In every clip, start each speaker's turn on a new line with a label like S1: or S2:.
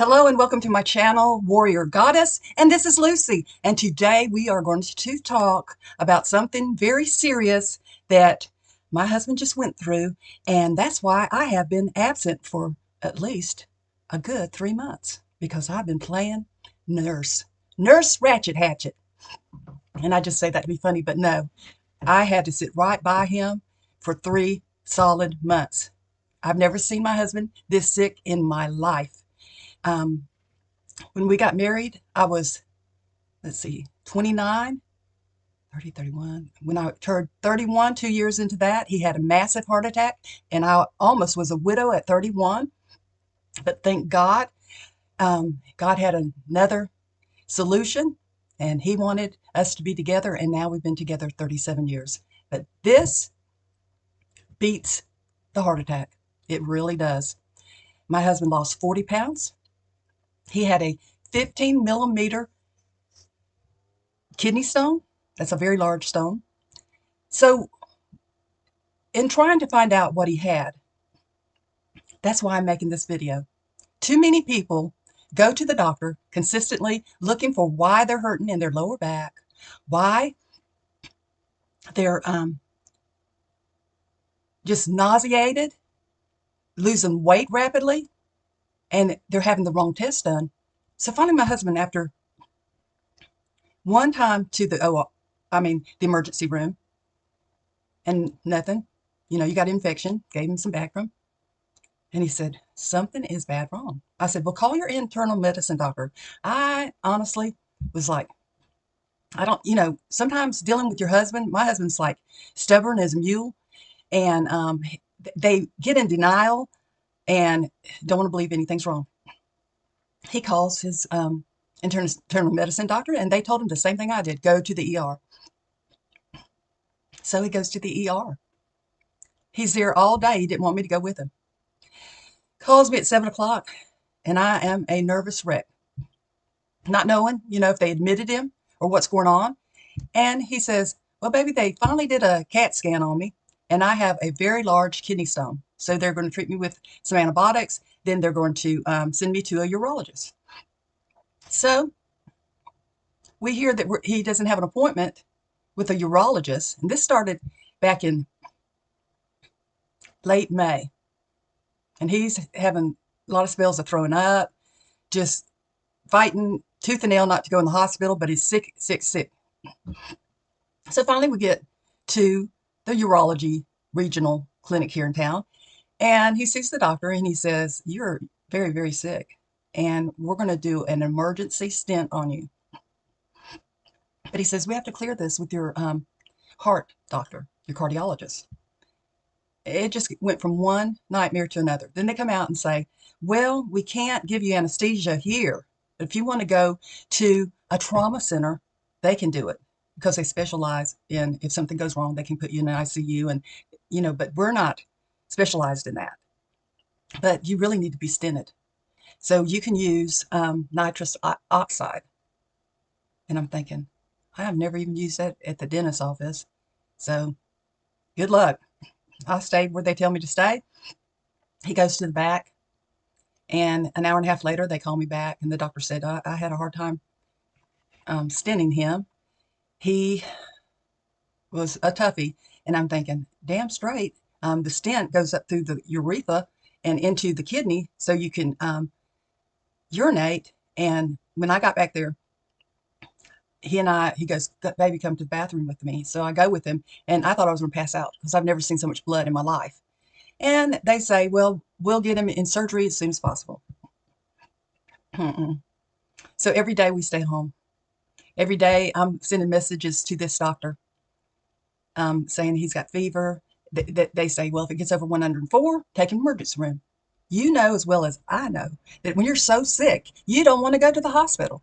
S1: Hello and welcome to my channel, Warrior Goddess, and this is Lucy. And today we are going to talk about something very serious that my husband just went through, and that's why I have been absent for at least a good 3 months, because I've been playing nurse. Nurse Ratchet Hatchet. And I just say that to be funny, but no, I had to sit right by him for 3 solid months. I've never seen my husband this sick in my life. Um, when we got married, I was, let's see, 29, 30, 31. When I turned 31, 2 years into that, he had a massive heart attack, and I almost was a widow at 31. But thank God, God had another solution, and he wanted us to be together, and now we've been together 37 years. But this beats the heart attack. It really does. My husband lost 40 pounds. He had a 15 millimeter kidney stone. That's a very large stone. So in trying to find out what he had, that's why I'm making this video. Too many people go to the doctor consistently looking for why they're hurting in their lower back, why they're just nauseated, losing weight rapidly, and they're having the wrong test done. So finally my husband, after one time to the emergency room, and nothing, you got infection, gave him some Bactrim. And he said, something is bad wrong. I said, well, call your internal medicine doctor. I honestly was like, I don't, sometimes dealing with your husband, my husband's like stubborn as a mule, and they get in denial and don't want to believe anything's wrong. He calls his internal medicine doctor, and they told him the same thing I did, go to the ER. So he goes to the ER. He's there all day. He didn't want me to go with him. Calls me at 7 o'clock, and I am a nervous wreck, not knowing, if they admitted him or what's going on. And he says, well, baby, they finally did a CAT scan on me, and I have a very large kidney stone. So they're going to treat me with some antibiotics. Then they're going to send me to a urologist. So we hear that he doesn't have an appointment with a urologist. And this started back in late May. And he's having a lot of spells of throwing up, just fighting tooth and nail not to go in the hospital, but he's sick, sick, sick. So finally we get to the urology regional clinic here in town, and he sees the doctor and he says, you're very, very sick, and we're going to do an emergency stent on you. But he says, we have to clear this with your heart doctor, your cardiologist. It just went from one nightmare to another. Then they come out and say, well, we can't give you anesthesia here. But if you want to go to a trauma center, they can do it, because they specialize in, if something goes wrong, they can put you in an ICU. And, but we're not specialized in that. But you really need to be stented. So you can use nitrous oxide. And I'm thinking, I have never even used that at the dentist's office. So good luck. I stayed where they tell me to stay. He goes to the back, and an hour and a half later, they call me back, and the doctor said I had a hard time stenting him. He was a toughie, and I'm thinking, damn straight. The stent goes up through the urethra and into the kidney, so you can urinate. And when I got back there, he goes, baby, come to the bathroom with me. So I go with him, and I thought I was going to pass out, because I've never seen so much blood in my life. And they say, well, we'll get him in surgery as soon as possible. So every day we stay home. Every day I'm sending messages to this doctor saying he's got fever. They say, well, if it gets over 104, take him to the emergency room. You know as well as I know that when you're so sick, you don't want to go to the hospital.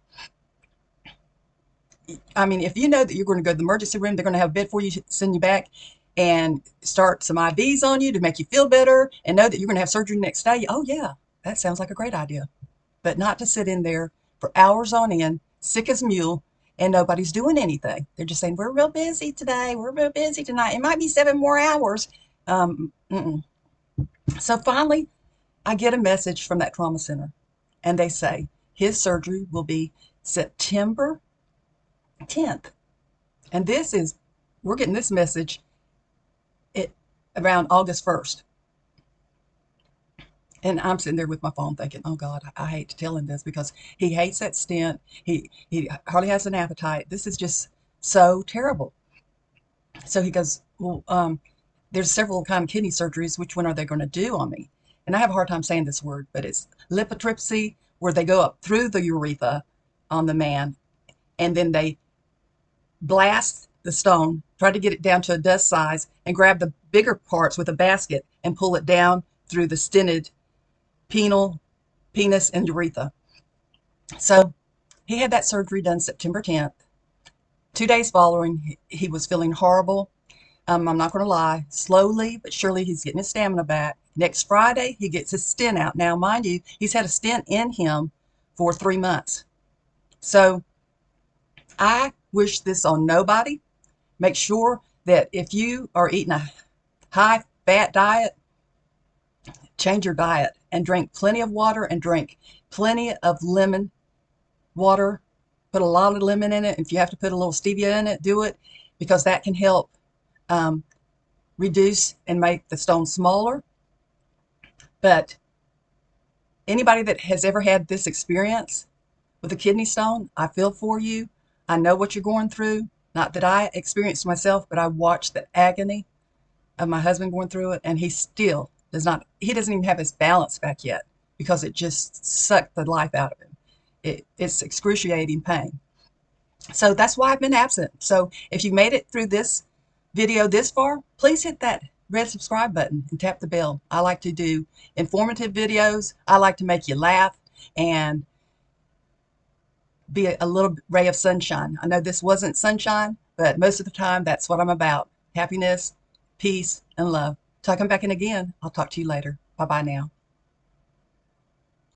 S1: I mean, if you know that you're going to go to the emergency room, they're going to have a bed for you, send you back, and start some IVs on you to make you feel better, and know that you're going to have surgery next day. Oh, yeah, that sounds like a great idea. But not to sit in there for hours on end, sick as a mule, and nobody's doing anything. They're just saying, we're real busy today. We're real busy tonight. It might be 7 more hours. So finally, I get a message from that trauma center, and they say his surgery will be September 10th. And we're getting this message around August 1st. And I'm sitting there with my phone thinking, oh God, I hate to tell him this because he hates that stent. He hardly has an appetite. This is just so terrible. So he goes, well, there's several kind of kidney surgeries. Which one are they going to do on me? And I have a hard time saying this word, but it's lithotripsy, where they go up through the urethra on the man, and then they blast the stone, try to get it down to a dust size, and grab the bigger parts with a basket and pull it down through the stented penis, and urethra. So he had that surgery done September 10th. 2 days following, he was feeling horrible. I'm not going to lie. Slowly but surely, he's getting his stamina back. Next Friday, he gets his stent out. Now, mind you, he's had a stent in him for 3 months. So I wish this on nobody. Make sure that if you are eating a high-fat diet, change your diet and drink plenty of water and drink plenty of lemon water. Put a lot of lemon in it. If you have to put a little stevia in it, do it, because that can help reduce and make the stone smaller. But anybody that has ever had this experience with a kidney stone, I feel for you. I know what you're going through. Not that I experienced myself, but I watched the agony of my husband going through it, and he still doesn't even have his balance back yet because it just sucked the life out of him. It's excruciating pain. So that's why I've been absent. So if you made it through this video this far, please hit that red subscribe button and tap the bell. I like to do informative videos. I like to make you laugh and be a little ray of sunshine. I know this wasn't sunshine, but most of the time that's what I'm about. Happiness, peace, and love. Till I come back in again, I'll talk to you later. Bye-bye now.